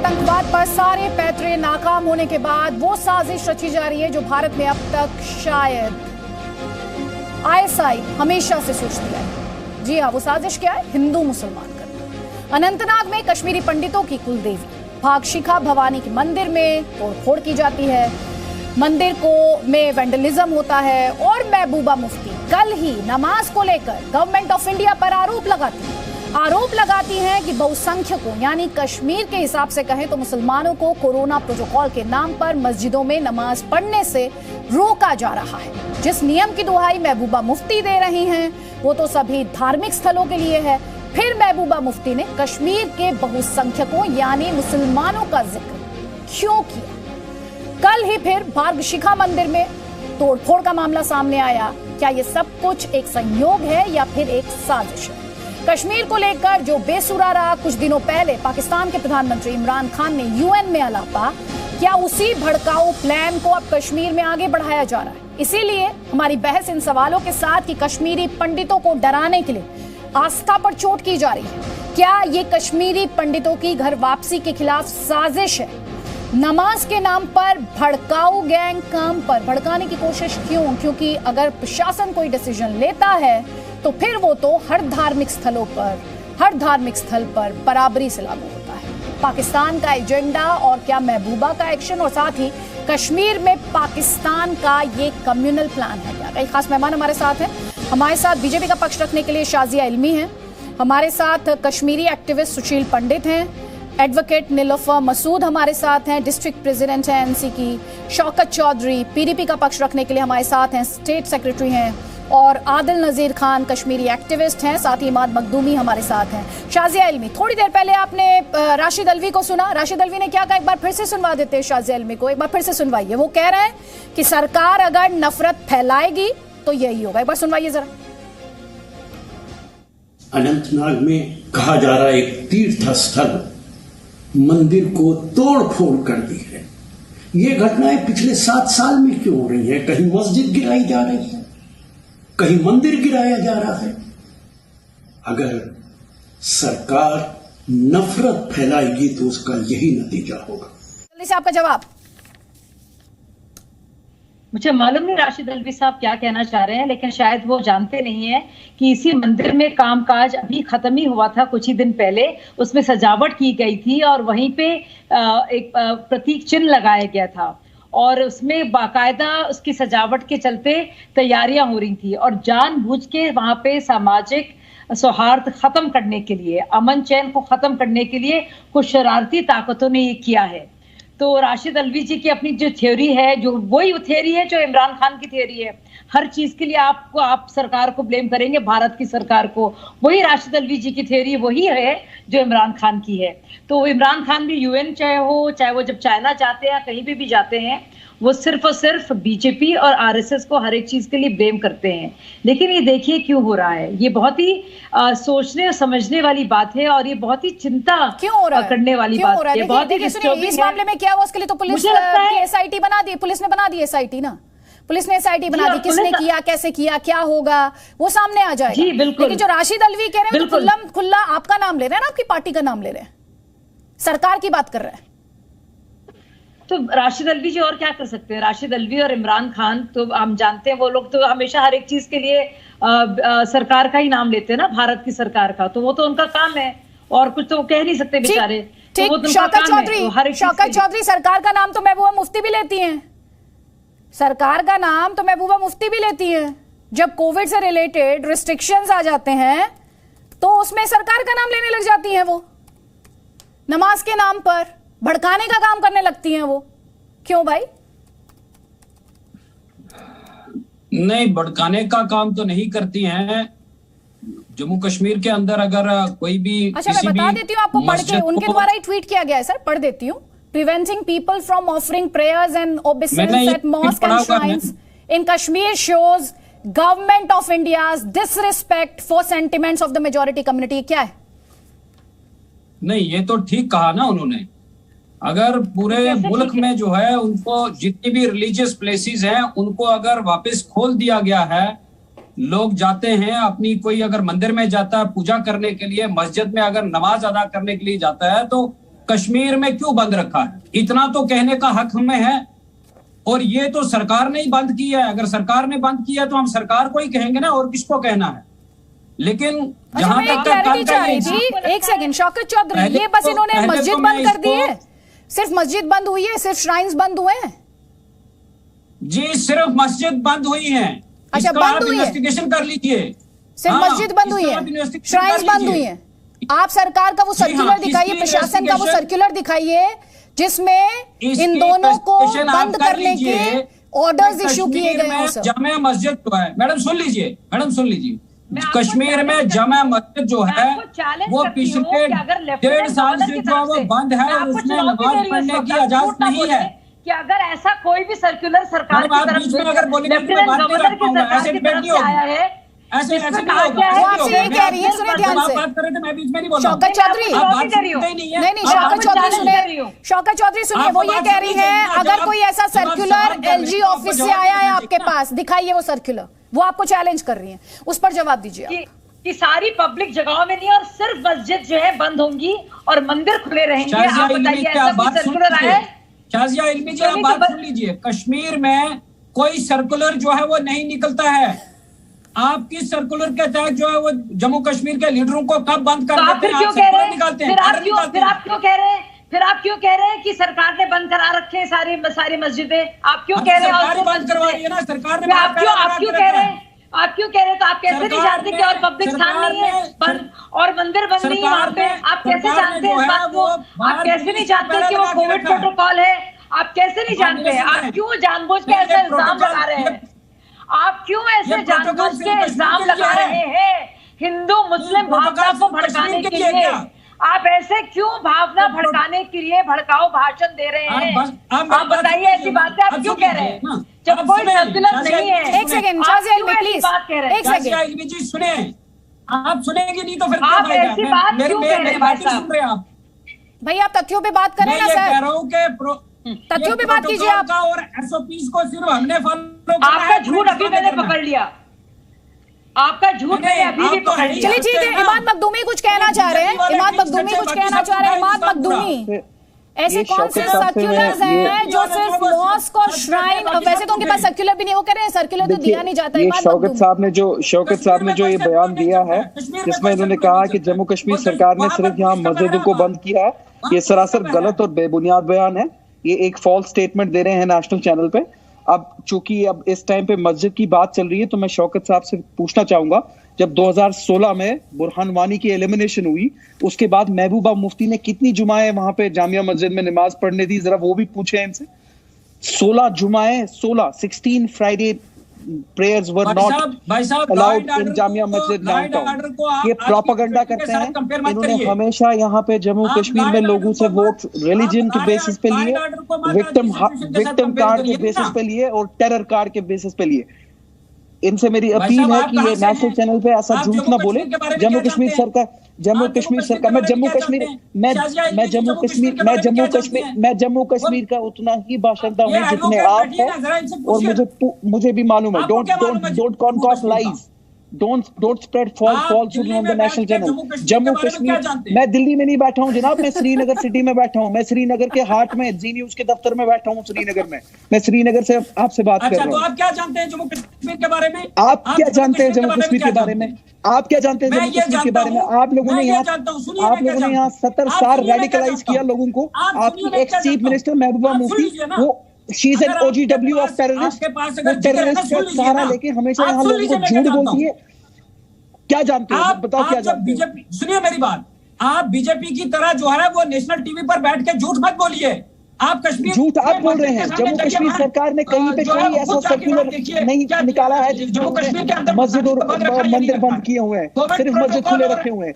आतंकवाद पर सारे पैतरे नाकाम होने के बाद वो साजिश रची जा रही है जो भारत में अब तक शायद आईएसआई हमेशा से सोचती है। जी हाँ, वो साजिश क्या है? हिंदू मुसलमान करना। अनंतनाग में कश्मीरी पंडितों की कुलदेवी भागशिखा भवानी के मंदिर में तोड़फोड़ की जाती है, मंदिर को में वेंडलिज्म होता है और महबूबा मुफ्ती कल ही नमाज को लेकर गवर्नमेंट ऑफ इंडिया पर आरोप लगाती हैं कि बहुसंख्यकों यानी कश्मीर के हिसाब से कहें तो मुसलमानों को कोरोना प्रोटोकॉल के नाम पर मस्जिदों में नमाज पढ़ने से रोका जा रहा है। जिस नियम की दुहाई महबूबा मुफ्ती दे रही हैं वो तो सभी धार्मिक स्थलों के लिए है। फिर महबूबा मुफ्ती ने कश्मीर के बहुसंख्यकों यानी मुसलमानों का जिक्र क्यों किया? कल ही फिर भागशिखा मंदिर में तोड़फोड़ का मामला सामने आया। क्या ये सब कुछ एक संयोग है या फिर एक साजिश है? कश्मीर को लेकर जो बेसुरा रहा कुछ दिनों पहले पाकिस्तान के प्रधानमंत्री इमरान खान ने यूएन में आलापा, क्या उसी भड़काऊ प्लान को अब कश्मीर में आगे बढ़ाया जा रहा है? इसीलिए हमारी बहस इन सवालों के साथ कि कश्मीरी पंडितों को डराने के लिए आस्था पर चोट की जा रही है। क्या ये कश्मीरी पंडितों की घर वापसी के खिलाफ साजिश है? नमाज के नाम पर भड़काऊ गैंग काम पर भड़काने की कोशिश क्यों? क्योंकि अगर प्रशासन कोई डिसीजन लेता है तो फिर वो तो हर धार्मिक स्थल पर बराबरी से लागू होता है। पाकिस्तान का एजेंडा और क्या महबूबा का एक्शन और साथ ही कश्मीर में पाकिस्तान का ये कम्युनल प्लान है क्या? कई खास मेहमान हमारे साथ हैं। हमारे साथ बीजेपी का पक्ष रखने के लिए शाजिया इल्मी हैं, हमारे साथ कश्मीरी एक्टिविस्ट सुशील पंडित हैं, एडवोकेट नीलोफर मसूद हमारे साथ हैं, डिस्ट्रिक्ट प्रेसिडेंट हैं एनसी की, शौकत चौधरी पीडीपी का पक्ष रखने के लिए हमारे साथ हैं, स्टेट सेक्रेटरी हैं, और आदिल नजीर खान कश्मीरी एक्टिविस्ट हैं, साथ ही इमाद मखदूमी हमारे साथ हैं। शाजिया इल्मी, थोड़ी देर पहले आपने राशिद अल्वी को सुना। राशिद अल्वी ने क्या कहा? एक बार फिर से सुनवा देते हैं शाजिया इल्मी को, एक बार फिर से सुनवाइए। वो कह रहे हैं कि सरकार अगर नफरत फैलाएगी तो यही होगा। एक बार सुनवाइए जरा। अनंतनाग में कहा जा रहा है एक तीर्थ स्थल मंदिर को तोड़ फोड़ कर दी है। ये घटनाएं पिछले 7 साल में क्यों हो रही है? कहीं मस्जिद गिराई जा रही है, कहीं मंदिर गिराया जा रहा है। अगर सरकार नफरत फैलाएगी तो उसका यही नतीजा होगा। जल्दी से आपका जवाब। मुझे मालूम नहीं राशिद अल्वी साहब क्या कहना चाह रहे हैं, लेकिन शायद वो जानते नहीं है कि इसी मंदिर में कामकाज अभी खत्म ही हुआ था कुछ ही दिन पहले। उसमें सजावट की गई थी और वहीं पे एक प्रतीक चिन्ह लगाया गया था और उसमें बाकायदा उसकी सजावट के चलते तैयारियां हो रही थी और जानबूझ के वहां पे सामाजिक सौहार्द खत्म करने के लिए, अमन चैन को खत्म करने के लिए कुछ शरारती ताकतों ने ये किया है। तो राशिद अल्वी जी की अपनी जो थ्योरी है, जो वही थ्योरी है जो इमरान खान की थ्योरी है। हर चीज के लिए आप सरकार को ब्लेम करेंगे, भारत की सरकार को। वही राशिद अल्वी जी की थ्योरी वही है जो इमरान खान की है। तो इमरान खान भी यूएन चाहे वो जब चाइना जाते हैं, कहीं भी जाते हैं, वो सिर्फ और सिर्फ बीजेपी और आरएसएस को हर एक चीज के लिए ब्लेम करते हैं। लेकिन ये देखिए क्यों हो रहा है। ये बहुत ही सोचने और समझने वाली बात है और ये बहुत ही चिंता करने वाली बात है। बहुत ही इस मामले में क्या हुआ उसके लिए तो पुलिस एसआईटी बना दी, पुलिस ने बना दी एसआईटी ना, पुलिस ने एसआईटी बना दी। किसने किया, कैसे किया, क्या होगा वो सामने आ जाएगा। लेकिन जो राशिद अल्वी कह रहे हैं तो खुल्ला आपका नाम ले रहे हैं ना, आपकी पार्टी का नाम ले रहे हैं, सरकार की बात कर रहे हैं। तो राशिद अल्वी जी और क्या कर सकते हैं? राशिद अल्वी और इमरान खान तो हम जानते हैं, वो लोग तो हमेशा हर एक चीज के लिए सरकार का ही नाम लेते हैं ना, भारत की सरकार का। तो वो तो उनका काम है और कुछ तो वो कह नहीं सकते बेचारे। ठीक, शौकत चौधरी, सरकार का नाम तो महबूबा मुफ्ती भी लेती हैं, सरकार का नाम तो महबूबा मुफ्ती भी लेती हैं। जब कोविड से रिलेटेड रिस्ट्रिक्शंस आ जाते हैं तो उसमें सरकार का नाम लेने लग जाती हैं। वो नमाज के नाम पर भड़काने का काम करने लगती हैं वो। क्यों भाई? नहीं, भड़काने का काम तो नहीं करती हैं। जम्मू कश्मीर के अंदर अगर कोई भी अच्छा, मैं बता देती हूँ आपको पढ़ के, उनके द्वारा ही ट्वीट किया गया है सर, पढ़ देती हूँ। Preventing people from offering prayers and obeisance at mosques and shrines in Kashmir shows government of India's disrespect for sentiments of the majority community। क्या है? नहीं, ये तो ठीक कहा ना उन्होंने। अगर पूरे मुल्क में जो है उनको जितनी भी रिलीजियस प्लेसेस हैं उनको अगर वापस खोल दिया गया है, लोग जाते हैं अपनी, कोई अगर मंदिर में जाता है पूजा करने के लिए, मस्जिद में अगर नमाज अदा करने के लिए जाता है, तो कश्मीर में क्यों बंद रखा है? इतना तो कहने का हक हमें है। और ये तो सरकार ने ही बंद किया है। अगर सरकार ने बंद किया तो हम सरकार को ही कहेंगे ना, और किसको कहना है? लेकिन अच्छा, मैं एक क्लैरिटी चाह रही थी। एक सेकंड शौकत चौधरी, ये बस इन्होंने मस्जिद बंद कर दी है? सिर्फ मस्जिद बंद हुई है? सिर्फ श्राइन्स बंद हुए हैं? जी सिर्फ मस्जिद बंद हुई है। अच्छा, बंद हुई है, इन्वेस्टिगेशन कर लीजिए। सिर्फ मस्जिद बंद हुई है, श्राइन्स बंद हुई है। आप सरकार का वो सर्कुलर दिखाइए, प्रशासन का वो सर्कुलर दिखाइए जिसमें इन दोनों को बंद करने के ऑर्डर्स इशू किए गए हैं। जामिया मस्जिद जो है, मैडम सुन लीजिए, कश्मीर में जामिया मस्जिद जो है वो पिछले 1.5 साल से जो वो बंद है और उसमें नमाज पढ़ने की इजाजत नहीं है। कि अगर ऐसा कोई भी सर्कुलर सरकार की तरफ से अगर बोलेंगे लेफ्टिनेंट गवर्नर की सरकार की तरफ से आया है, ऐसे नहीं वो आपसे ये कह रही है, सुनिए ध्यान से। बात कर रहे थे, मैं बीच में नहीं बोल रहा। शौकत चौधरी नहीं, शौकत चौधरी सुनिए, शौकत चौधरी सुनिए, वो ये कह रही है अगर कोई ऐसा सर्कुलर एलजी ऑफिस से आया है आपके पास, दिखाइए वो सर्कुलर, वो आपको चैलेंज कर रही है, उस पर जवाब दीजिए। कि सारी पब्लिक जगहों में नहीं और सिर्फ मस्जिद जो है बंद होंगी और मंदिर खुले रहेंगे। आप बताइए ऐसा कोई सर्कुलर आया है? शाजिया इल्मी जी, आप बात सुन लीजिए। कश्मीर में कोई सर्कुलर जो है वो नहीं निकलता है। आप किस सर्कुलर के तहत जो है वो जम्मू कश्मीर के लीडरों को कब बंद कर देते हैं? आप निकालते हैं। फिर आप क्यों कह रहे हैं कि सरकार ने बंद करा रखे हैं सारी मस्जिदें? आप क्यों कह रहे हैं बंद करवा रही है ना सरकार ने? आप क्यों कह रहे हैं? आप क्यों कह रहे हैं? तो आप कैसे नहीं जानते कि और पब्लिक स्थान नहीं है बंद और मंदिर बंद नहीं है वहाँ पे? आप कैसे जानते हैं इस बात को? आप कैसे नहीं जानते कि वो कोविड प्रोटोकॉल है? आप कैसे नहीं जानते हैं? आप क्यों जानबूझ के ऐसे इल्जाम लगा रहे हैं? आप क्यों ऐसे जानबूझ के इल्जाम लगा रहे हैं हिंदू मुस्लिम भावना को भड़काने के लिए? आप ऐसे क्यों भावना भड़काने के लिए भड़काऊ भाषण दे रहे हैं? आप बताइए, ऐसी बातें आप क्यों कह रहे हैं जब कोई सर्कुलर नहीं है? एक सेकंड शाजिया इल्मी प्लीज, एक सेकंड जी सुने, आप सुनेंगे नहीं तो फिर आप ऐसी बात क्यों कह रहे हैं भाई साहब? भाई आप तथ्यों पे बात करें ना सर। कह रहा हूँ कि तथ्यों पे बात कीजिए आप। और एसओपीज को सिर्फ हमने फॉलो किया। आपका झूठ अभी मैंने पकड़ लिया, आपका झूठ मैंने अभी भी पकड़ लिया। चलिए ठीक है, इमाद मखदूमी कुछ कहना चाह रहे हैं, इमाद मखदूमी कुछ कहना चाह रहे हैं। इमाद मखदूमी, ऐसे कौन से सर्कुलर्स हैं जो सिर्फ मॉस्क और श्राइन, वैसे तो उनके पास सर्कुलर भी नहीं, वो कह रहे हैं सर्कुलर तो दिया नहीं जाता। शौकत साहब ने जो ये बयान दिया है जिसमें इन्होंने कहा कि जम्मू कश्मीर सरकार ने सिर्फ यहाँ मस्जिदों को बंद किया है, ये सरासर गलत और बेबुनियाद बयान है। ये एक फॉल्स स्टेटमेंट दे रहे हैं नेशनल चैनल पे। अब चूंकि अब इस टाइम पे मस्जिद की बात चल रही है तो मैं शौकत साहब से पूछना चाहूंगा, जब 2016 में बुरहान वानी की एलिमिनेशन हुई उसके बाद महबूबा मुफ्ती ने कितनी जुमाएं वहां पे जामिया मस्जिद में नमाज पढ़ने दी, जरा वो भी पूछे इनसे। 16 जुमाएं, 16 Friday prayers were not allowed in Jamia Masjid downtown. ये प्रोपेगेंडा करते हैं। इन्होंने हमेशा यहाँ पे जम्मू कश्मीर में लोगों से वोट रिलीजन के बेसिस पे लिए, विक्टिम कार्ड के बेसिस पे लिए और टेरर कार्ड के बेसिस पे लिए। इनसे मेरी अपील है कि ये नेशनल चैनल पे ऐसा झूठ ना बोले। जम्मू कश्मीर सरकार मैं जम्मू कश्मीर का उतना ही बाशिंदा हूँ जितने आप हैं, और मुझे भी मालूम है। Don't concoct lies, don't spread falsehood on the national channel. Jammu Kashmir, मैं दिल्ली में नहीं बैठा हूँ जनाब, मैं श्रीनगर सिटी में बैठा हूँ। मैं श्रीनगर के हार्ट में जी न्यूज के दफ्तर में बैठा हूँ श्रीनगर में। मैं श्रीनगर से आपसे बात कर रहा हूँ। तो आप क्या जानते हैं जम्मू कश्मीर के बारे में? आप क्या जानते हैं जम्मू कश्मीर के बारे में? आप क्या जानते हैं जम्मू कश्मीर के बारे में? आप लोगों ने यहाँ 70 साल रेडिकलाइज किया लोगों को। आपकी ex chief minister Mehbooba Mufti, वो she is an OGW of terrorist, वो टेररिस्ट का सहारा लेके हमेशा यहाँ लोगों को झूठ बोलती है। क्या जानते हैं? बताओ क्या जानते हैं? बीजेपी, सुनिए मेरी बात, आप बीजेपी की तरह जो है वो नेशनल टीवी पर बैठ के झूठ मत बोलिए। आप कश्मीर झूठ आप बोल रहे हैं। जम्मू कश्मीर सरकार ने कहीं पे कोई ऐसा सर्कुलर नहीं निकाला है जम्मू कश्मीर के अंदर मस्जिद और मंदिर बंद किए हुए हैं, सिर्फ मस्जिद खुले रखे हुए हैं।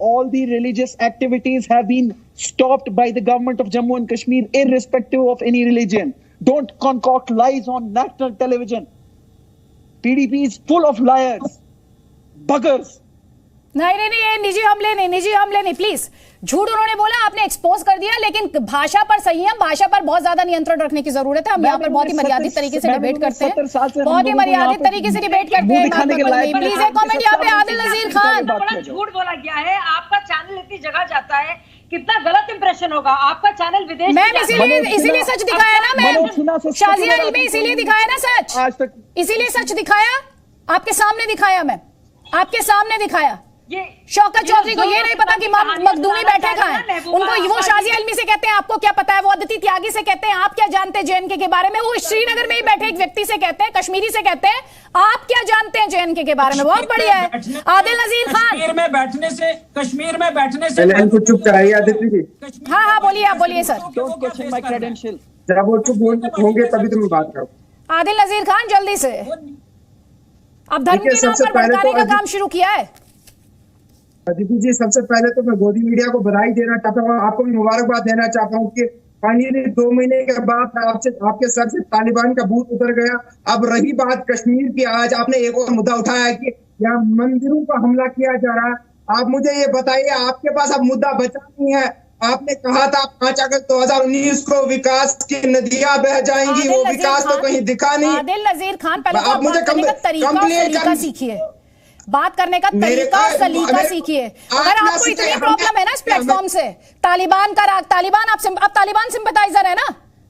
all the religious activities have been stopped by the government of Jammu and Kashmir irrespective of any religion. Don't concoct lies on national television. PDP is full of liars, buggers. नहीं, ये निजी हमले नहीं प्लीज। झूठ उन्होंने बोला, आपने expose कर दिया, लेकिन भाषा पर संयम, भाषा पर बहुत ज्यादा नियंत्रण रखने की जरूरत है। हम यहाँ पर बहुत ही मर्यादित तरीके से डिबेट करते हैं, बहुत ही मर्यादित तरीके से डिबेट करते हैं। प्लीज एक कमेंट यहाँ पे आदिल नजीर खान। बड़ा झूठ बोला गया है, आपका चैनल इतनी जगह जाता है, कितना गलत इंप्रेशन होगा आपका चैनल विदेश। मैम इसीलिए सच दिखाया ना मैम, शाजिया इल्मी इसीलिए दिखाया ना सच, इसीलिए सच दिखाया, आपके सामने दिखाया मैम, आपके सामने दिखाया। शौकत चौधरी को ये नहीं पता कि मखदूमी बैठे कहाँ हैं, उनको वो शाजिया इल्मी से कहते हैं आपको क्या पता है, वो अदिति त्यागी से कहते हैं आप क्या जानते हैं जेएनके के बारे में, वो श्रीनगर में ही बैठे एक व्यक्ति से कहते हैं, कश्मीरी से कहते हैं आप क्या जानते हैं जेएनके के बारे में। बहुत बढ़िया है आदिल नजीर खान। कश्मीर में बैठने से चुप कराइए आदित्य जी। हाँ बोलिए, आप बोलिए सर। जब वो चुप होंगे तभी तो मैं बात करूँ। आदिल नजीर खान जल्दी से, अब धर्म के नाम पर भड़काने का काम शुरू किया है। अदिति जी, सबसे पहले तो मैं गोदी मीडिया को बधाई देना चाहता हूँ, आपको भी मुबारकबाद देना चाहता हूँ कि फाइनली 2 महीने के बाद आपके सर से तालिबान का भूत उतर गया। अब रही बात कश्मीर की, आज आपने एक और मुद्दा उठाया है कि यहाँ मंदिरों पर हमला किया जा रहा है। आप मुझे ये बताइए, आपके पास अब मुद्दा बचा नहीं है। आपने कहा था 5 अगस्त 2019 को विकास की नदियां बह जाएंगी, वो विकास तो कहीं दिखा नहीं। आदिल नजीर खान, पहले आप मुझे तरीका सीखिए, बात करने का तरीका और सलीका सीखिए। अगर आपको इतनी प्रॉब्लम है ना इस प्लेटफॉर्म से, तालिबान आप तालिबान सिंपैथाइजर है ना,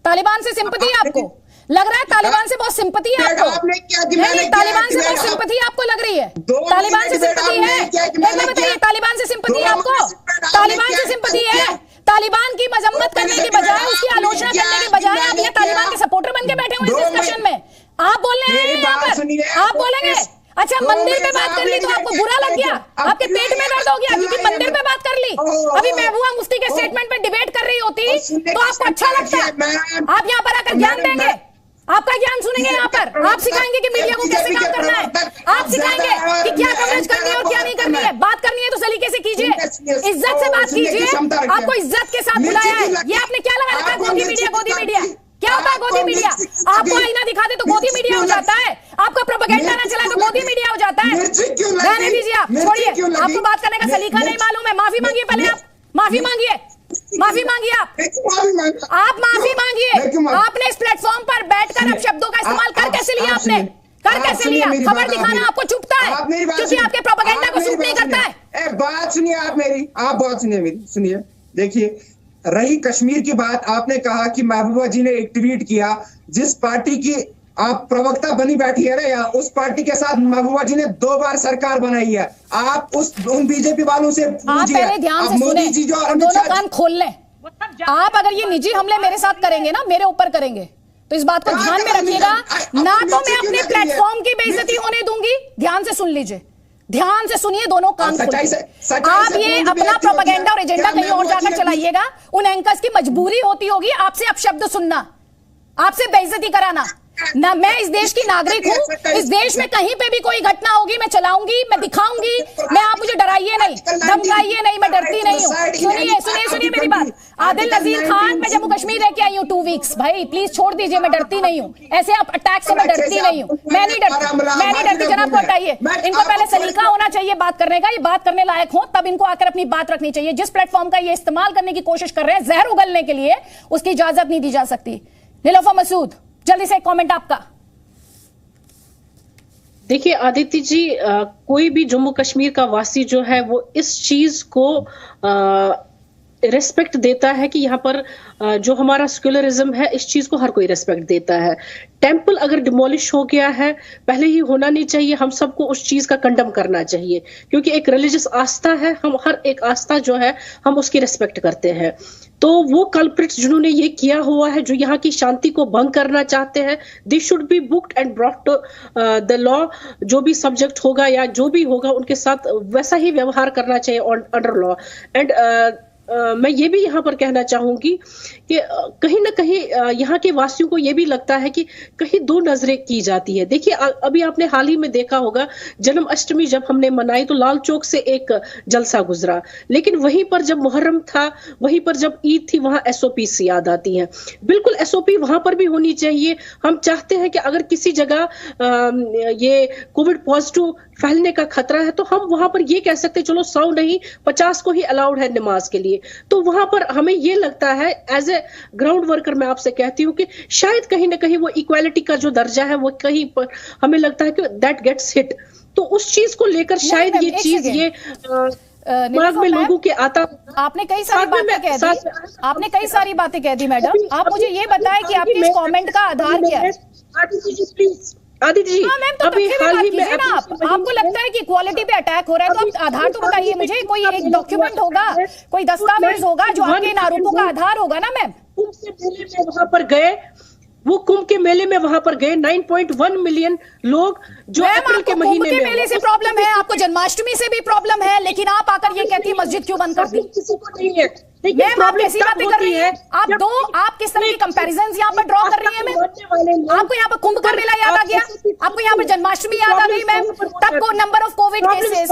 तालिबान से सिंपैथी है आपको, लग रहा है तालिबान से बहुत सिंपैथी है आपको। नहीं, तालिबान से बहुत सिंपैथी आपको लग रही है, तालिबान से सिंपैथी है। नहीं बताइए, तालिबान से सिंपैथी है आपको, तालिबान से सिंपैथी है। तालिबान की मजम्मत करने के बजाय, उसकी आलोचना करने के बजाय आप ये तालिबान के सपोर्टर बन के बैठे हुए इस डिस्कशन में। आप बोलने हैं यहाँ पर, आप बोलेंगे अच्छा मंदिर पे बात कर ली तो आपको बुरा लग गया, आपके पेट में दर्द हो गया क्योंकि मंदिर पे बात कर ली। अभी महबूबा मुफ्ती के स्टेटमेंट पे डिबेट कर रही होती तो आपको अच्छा लगता। आप यहाँ पर आकर ज्ञान देंगे, आपका ज्ञान सुनेंगे, यहाँ पर आप सिखाएंगे कि मीडिया को कैसे काम करना है, आप सिखाएंगे कि क्या कवरेज करनी है और क्या नहीं करनी है। बात करनी है तो सलीके से कीजिए, इज्जत से बात कीजिए। आपको इज्जत के साथ बुलाया है, ये आपने क्या लगा रखा है गोदी मीडिया। क्या होता है गोदी मीडिया? आपको आईना दिखा दे तो गोदी मीडिया हो जाता है, आपका प्रोपेगेंडा ना चलाए तो गोदी मीडिया हो जाता है। रहने दीजिए, आप छोड़िए, आपको बात करने का सलीका नहीं मालूम है। माफी मांगिए, पहले आप माफी मांगिए, आप माफी मांगिए। आपने इस प्लेटफॉर्म पर बैठकर अब शब्दों का इस्तेमाल कर कैसे लिया, आपने कर कैसे लिया? खबर दिखाना आपको चुभता है क्योंकि आपके प्रोपेगेंडा को सूट नहीं करता है। बात सुनिए आप मेरी, आप बात सुनिए मेरी, सुनिए। देखिए, रही कश्मीर की बात, आपने कहा कि महबूबा जी ने एक ट्वीट किया, जिस पार्टी की आप प्रवक्ता बनी बैठी है ना यहाँ, उस पार्टी के साथ महबूबा जी ने 2 बार सरकार बनाई है। आप उन बीजेपी वालों से पूछिए, पहले ध्यान से मोदी जी जो दोनों कान खोल लें। आप अगर ये निजी हमले मेरे साथ करेंगे ना, मेरे ऊपर करेंगे, तो इस बात को ध्यान में रखिएगा। ना तो मैं अपने प्लेटफॉर्म की बेइज्जती होने दूंगी। ध्यान से सुन लीजिए, ध्यान से सुनिए, दोनों कान खोल के। आप ये अपना प्रोपेगेंडा और एजेंडा कहीं और जाकर चलाइएगा। उन एंकर्स की मजबूरी होती होगी आपसे अपशब्द सुनना, आपसे बेइज्जती कराना। ना मैं इस देश की नागरिक हूं, इस देश में कहीं पे भी कोई घटना होगी मैं चलाऊंगी, मैं दिखाऊंगी। मैं, आप मुझे डराइए नहीं, धमकाइए नहीं, मैं डरती नहीं हूँ। सुनिए मेरी बात। आदिल नजीर खान, मैं जम्मू कश्मीर रह के आई हूँ 2 वीक्स। भाई प्लीज छोड़ दीजिए, मैं डरती नहीं हूँ, ऐसे आप अटैक से मैं डरती नहीं हूँ, मैं नहीं डरती। जनाब को हटाइए, इनको पहले सलीका होना चाहिए बात करने का। ये बात करने लायक हो तब इनको आकर अपनी बात रखनी चाहिए। जिस प्लेटफॉर्म का ये इस्तेमाल करने की कोशिश कर रहे हैं जहर उगलने के लिए, उसकी इजाजत नहीं दी जा सकती। नीलोफर मसूद, जल्दी से एक कमेंट आपका। देखिए आदित्य जी, कोई भी जम्मू कश्मीर का वासी जो है वो इस चीज को रेस्पेक्ट देता है कि यहाँ पर जो हमारा सेक्युलरिज्म है, इस चीज को हर कोई रेस्पेक्ट देता है। टेंपल अगर डिमोलिश हो गया है, पहले ही होना नहीं चाहिए, हम सबको उस चीज का कंडम करना चाहिए, क्योंकि एक रिलीजियस आस्था है, हम हर एक आस्था जो है हम उसकी रेस्पेक्ट करते हैं। तो वो कल्प्रिट्स जिन्होंने ये किया हुआ है, जो यहाँ की शांति को भंग करना चाहते हैं, they should be booked and brought to the law. जो भी सब्जेक्ट होगा या जो भी होगा, उनके साथ वैसा ही व्यवहार करना चाहिए अंडर लॉ। एंड मैं ये भी यहाँ पर कहना चाहूंगी कि कहीं ना कहीं यहाँ के वासियों को ये भी लगता है कि कहीं दो नजरें की जाती है। देखिए अभी आपने हाल ही में देखा होगा जन्माष्टमी जब हमने मनाई तो लाल चौक से एक जलसा गुजरा, लेकिन वहीं पर जब मुहर्रम था, वहीं पर जब ईद थी, वहां SOP से याद आती है। बिल्कुल SOP वहां पर भी होनी चाहिए। हम चाहते हैं कि अगर किसी जगह ये कोविड पॉजिटिव फैलने का खतरा है तो हम वहां पर ये कह सकते चलो 100 नहीं 50 को ही अलाउड है नमाज के लिए। तो वहां पर हमें ये लगता है एज ए ग्राउंड वर्कर मैं आपसे कहती हूँ कि शायद कहीं ना कहीं वो इक्वालिटी का जो दर्जा है वो कहीं पर हमें लगता है कि दैट गेट्स हिट। तो उस चीज को लेकर शायद ये चीज ये दिमाग में लोगों के आता। आपने कई सारी बातें कह दी, आपने कई सारी बातें कह दी मैडम। आप मुझे ये बताएं कि आपके इस कमेंट का आधार क्या है? आदित्य जी, हाँ मैम, तो अभी हाल ही में आपको लगता है कि इक्वालिटी पे अटैक हो रहा है, तो आप आधार तो बताइए मुझे। कोई एक डॉक्यूमेंट होगा, कोई दस्तावेज होगा जो आपके इन आरोपों का आधार होगा ना मैम। कुंभ के मेले में वहां पर गए, वो कुंभ के मेले में वहां पर गए 9.1 मिलियन लोग जो अप्रैल के महीने में। मेले से प्रॉब्लम है, आपको जन्माष्टमी से भी प्रॉब्लम है, लेकिन आप आकर ये कहती है मस्जिद क्यों बंद कर दी? किसी को नहीं है। मैम आप कैसी बातें कर रही हैं? आप किस तरह की कंपैरिजन्स यहाँ पर ड्रॉ कर रही हैं मैम? आपको यहाँ पर कुंभ का मेला याद आ गया, आपको यहाँ पर जन्माष्टमी याद आ गई मैम, तब को number of covid cases.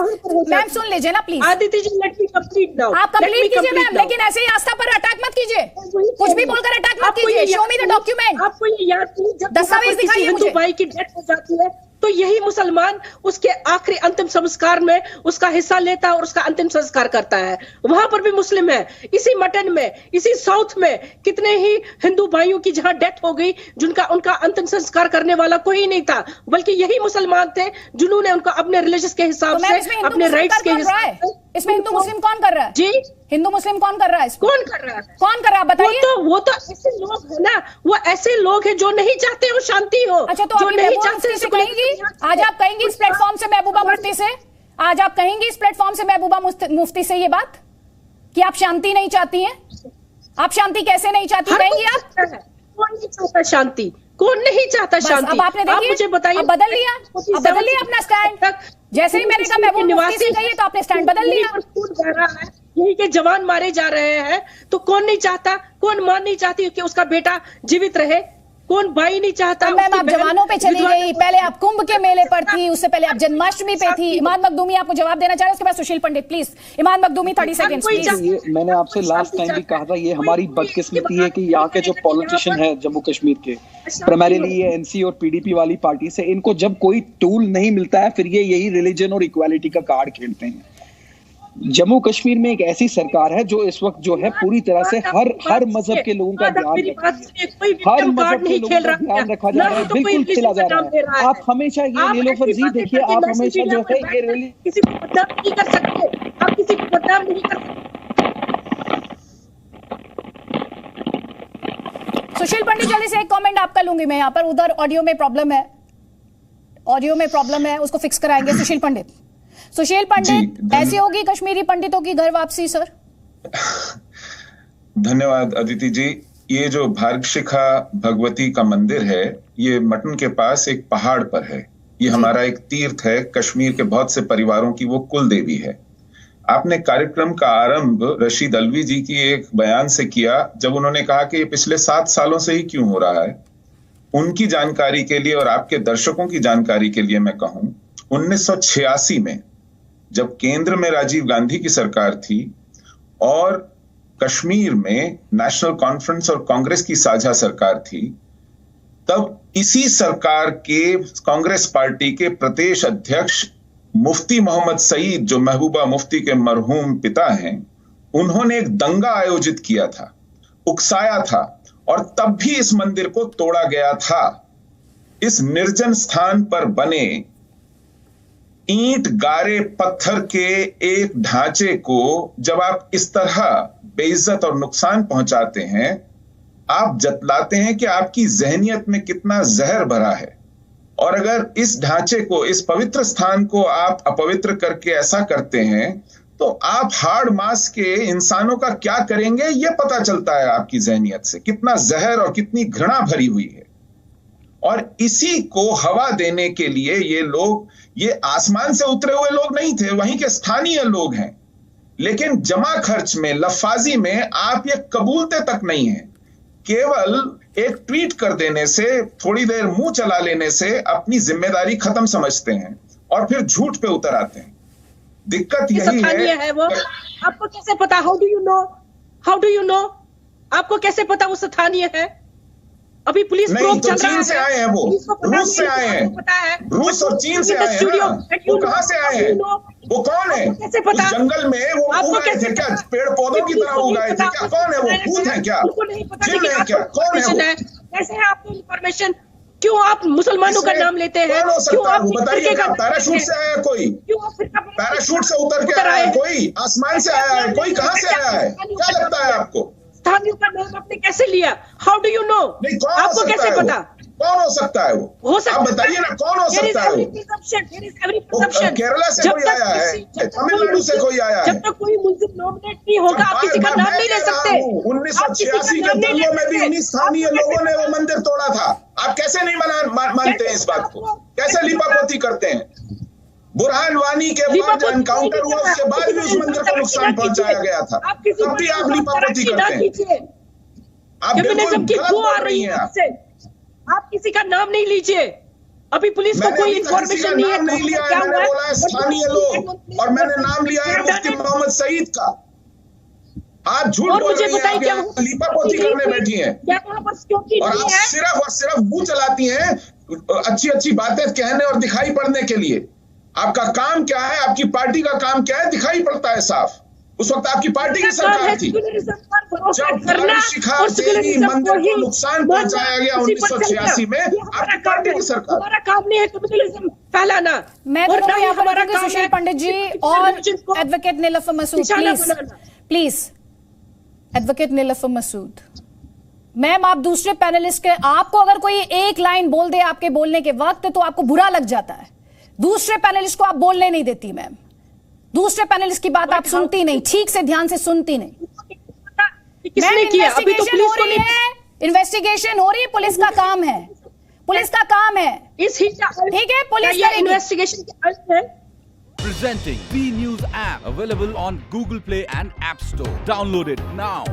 Ma'am सुन लीजिए ना please, Aditya ji let me complete now. आप कंप्लीट कीजिए मैम, लेकिन ऐसे ही आस्था पर अटैक मत कीजिए, कुछ भी बोलकर अटैक मत कीजिए। शो मी द डॉक्यूमेंट, आपको ये याद नहीं जब दस्तावेज दिखाइए मुझे। भाई की डेथ हो जाती है तो यही मुसलमान उसके आखिरी अंतिम संस्कार में उसका हिस्सा लेता है और उसका अंतिम संस्कार करता है। वहां पर भी मुस्लिम है। इसी मटन में, इसी साउथ में कितने ही हिंदू भाइयों की जहां डेथ हो गई, जिनका उनका अंतिम संस्कार करने वाला कोई नहीं था, बल्कि यही मुसलमान थे जिन्होंने उनको अपने रिलीजियस के हिसाब से, अपने राइट्स के हिसाब से। इसमें हिंदू मुस्लिम कौन कर रहा है जी? हिंदू मुस्लिम कौन कर रहा है? कौन कर रहा है? कौन कर रहा है बताइए? वो तो ऐसे लोग है ना, वो ऐसे लोग हैं जो नहीं चाहते हो शांति हो। अच्छा, तो जो नहीं चाहते से कहेंगी, आज आप कहेंगी इस प्लेटफॉर्म से महबूबा मुफ्ती से, आज आप कहेंगी इस प्लेटफॉर्म से महबूबा मुफ्ती से ये बात कि आप शांति नहीं चाहती हैं? आप शांति कैसे नहीं चाहती कहेंगी आप? कौन नहीं चाहता शांति? कौन नहीं चाहता शांति? अब आपने देखिए, मुझे बताइए, बदल लिया, अब बदल लिया अपना स्टैंड। जैसे ही मैंने कहा महबूबा मुफ्ती से कहिए तो आपने स्टैंड बदल लिया। यही के जवान मारे जा रहे हैं तो कौन नहीं चाहता, कौन मां नहीं चाहती कि उसका बेटा जीवित रहे, कौन भाई नहीं चाहता? मैम आप जवानों पे चली गई, पहले आप कुंभ के मेले पर थी, उससे पहले आप जन्माष्टमी पे थी। इमाद मखदूमी आपको जवाब देना चाह रहे हैं, उसके बाद Sushil Pandit please. Imad Makhdoomi 30 seconds please. मैंने आपसे लास्ट टाइम भी कहा था, ये हमारी बदकिस्मती है कि यहाँ के जो पॉलिटिशियन है जम्मू कश्मीर के, प्राइमरीली ये NC और PDP वाली पार्टी से, इनको जब कोई टूल नहीं मिलता है फिर ये यही रिलीजन और इक्वालिटी का कार्ड खेलते हैं। जम्मू कश्मीर में एक ऐसी सरकार है जो इस वक्त जो है पूरी तरह से हर मजहब के लोगों का ध्यान रखती है, हर मजहब के लोगों का ध्यान रखा जा रहा है, बिल्कुल खेला जा रहा है। आप हमेशा ये नीलोफर जी देखिए, आप हमेशा जो है ये किसी को बदनाम नहीं कर सकते, आप किसी को बदनाम नहीं कर सकते। सुशील पंडित जल्दी से एक कमेंट आपका लूंगी मैं यहाँ पर। उधर ऑडियो में प्रॉब्लम है, ऑडियो में प्रॉब्लम है, उसको फिक्स कराएंगे। सुशील पंडित, सुशील पंडित, ऐसी होगी कश्मीरी पंडितों की घर वापसी सर? धन्यवाद अदिति जी। ये जो भार्गशिखा भगवती का मंदिर है, ये मटन के पास एक पहाड़ पर है। ये हमारा एक तीर्थ है, कश्मीर के बहुत से परिवारों की वो कुल देवी है। आपने कार्यक्रम का आरंभ रशीद अल्वी जी की एक बयान से किया, जब उन्होंने कहा कि ये पिछले 7 सालों से ही क्यों हो रहा है। उनकी जानकारी के लिए और आपके दर्शकों की जानकारी के लिए मैं कहूं, 1986 में जब केंद्र में राजीव गांधी की सरकार थी और कश्मीर में नेशनल कॉन्फ्रेंस और कांग्रेस की साझा सरकार थी, तब इसी सरकार के कांग्रेस पार्टी के प्रदेश अध्यक्ष मुफ्ती मोहम्मद सईद, जो महबूबा मुफ्ती के मरहूम पिता हैं, उन्होंने एक दंगा आयोजित किया था, उकसाया था, और तब भी इस मंदिर को तोड़ा गया था। इस निर्जन स्थान पर बने ईंट गारे पत्थर के एक ढांचे को जब आप इस तरह बेइज्जत और नुकसान पहुंचाते हैं, आप जतलाते हैं कि आपकी जहनियत में कितना जहर भरा है। और अगर इस ढांचे को, इस पवित्र स्थान को आप अपवित्र करके ऐसा करते हैं, तो आप हाड़ मांस के इंसानों का क्या करेंगे, यह पता चलता है आपकी जहनियत से कितना जहर और कितनी घृणा भरी हुई है। और इसी को हवा देने के लिए ये लोग, ये आसमान से उतरे हुए लोग नहीं थे, वहीं के स्थानीय लोग हैं। लेकिन जमा खर्च में, लफाजी में आप ये कबूलते तक नहीं है। केवल एक ट्वीट कर देने से, थोड़ी देर मुंह चला लेने से अपनी जिम्मेदारी खत्म समझते हैं और फिर झूठ पे उतर आते हैं। दिक्कत यही है वो आपको कैसे पता? How do you know? आपको कैसे पता वो स्थानीय है? अभी पुलिस नहीं, तो चीन से आए हैं, वो रूस से आए हैं, रूस और चीन से आए हैं। वो कहां से आए हैं? वो कौन है? कैसे पता? उस जंगल में वो उगाए थे क्या? पेड़ पौधों की तरह उगाए थे क्या? कौन है वो? भूत है क्या? जिन है क्या? कौन है वो? कैसे है आपको इन्फॉर्मेशन? क्यों आप मुसलमानों का नाम लेते हैं? क्यों आप बताइए, क्या पैराशूट से आया कोई? पैराशूट से उतर के आया है कोई? आसमान से आया है कोई? कहां से आया है? क्या लगता है आपको? स्थानीय का नाम आपने कैसे लिया? How do you know? आपको कैसे पता? कौन हो सकता है वो? हो सकता आप बताइए ना, कौन हो सकता है वो? केरला से कोई आया है, तमिलनाडु से कोई आया है। जब तक कोई मुल्जिम नॉमिनेट नहीं होगा, आप किसी का नाम नहीं ले सकते। 1986 के दंगों में भी उन्हीं स्थानीय लोगों ने वो मंदिर तोड़ा था। आप कैसे नहीं मानते हैं इस बात को? कैसे लिपापोती करते हैं? बुरहान वानी के बाद जो एनकाउंटर हुआ, उसके बाद भी उस मंदिर को नुकसान पहुंचाया गया था, तब भी आप लिपापोती करते हैं। आप बिल्कुल गलत बोल रही हैं। आप किसी का नाम नहीं लीजिए। अभी पुलिस को कोई इन्फॉर्मेशन नहीं है। नहीं लिया है, मैंने बोला है स्थानीय लोग, और मैंने नाम लिया है मुफ्ती मोहम्मद सईद का। आप झूठ बोल रही हैं, आप लिपापोती करने बैठी हैं, और आप सिर्फ मुंह चलाती हैं अच्छी अच्छी बातें कहने और दिखाई पड़ने के लिए। आपका काम क्या है? आपकी पार्टी का काम क्या है? दिखाई पड़ता है साफ। उस वक्त आपकी पार्टी की सरकार थी जब शिखा देवी मंदिर को नुकसान पहुंचाया गया 1986 में। आपकी पार्टी की सरकार। हमारा काम नहीं है कम्युनलिज्म फैलाना। मैं तो यहाँ पर आऊंगी सुशील पंडित जी और advocate Nilofar Masood, please advocate Nilofar Masood. Ma'am, आप दूसरे पैनलिस्ट के, आपको अगर कोई एक लाइन बोल दे आपके बोलने के वक्त तो आपको बुरा लग जाता है। दूसरे पैनलिस्ट को आप बोलने नहीं देती मैम। दूसरे पैनलिस्ट की बात आप सुनती नहीं, ठीक से ध्यान से सुनती नहीं। किसने किया? अभी तो पुलिस को नहीं, इन्वेस्टिगेशन हो रही है, पुलिस का काम है, पुलिस का काम है। ठीक है, पुलिस का इन्वेस्टिगेशन है। Presenting B News app available on Google Play and App Store. Download it now.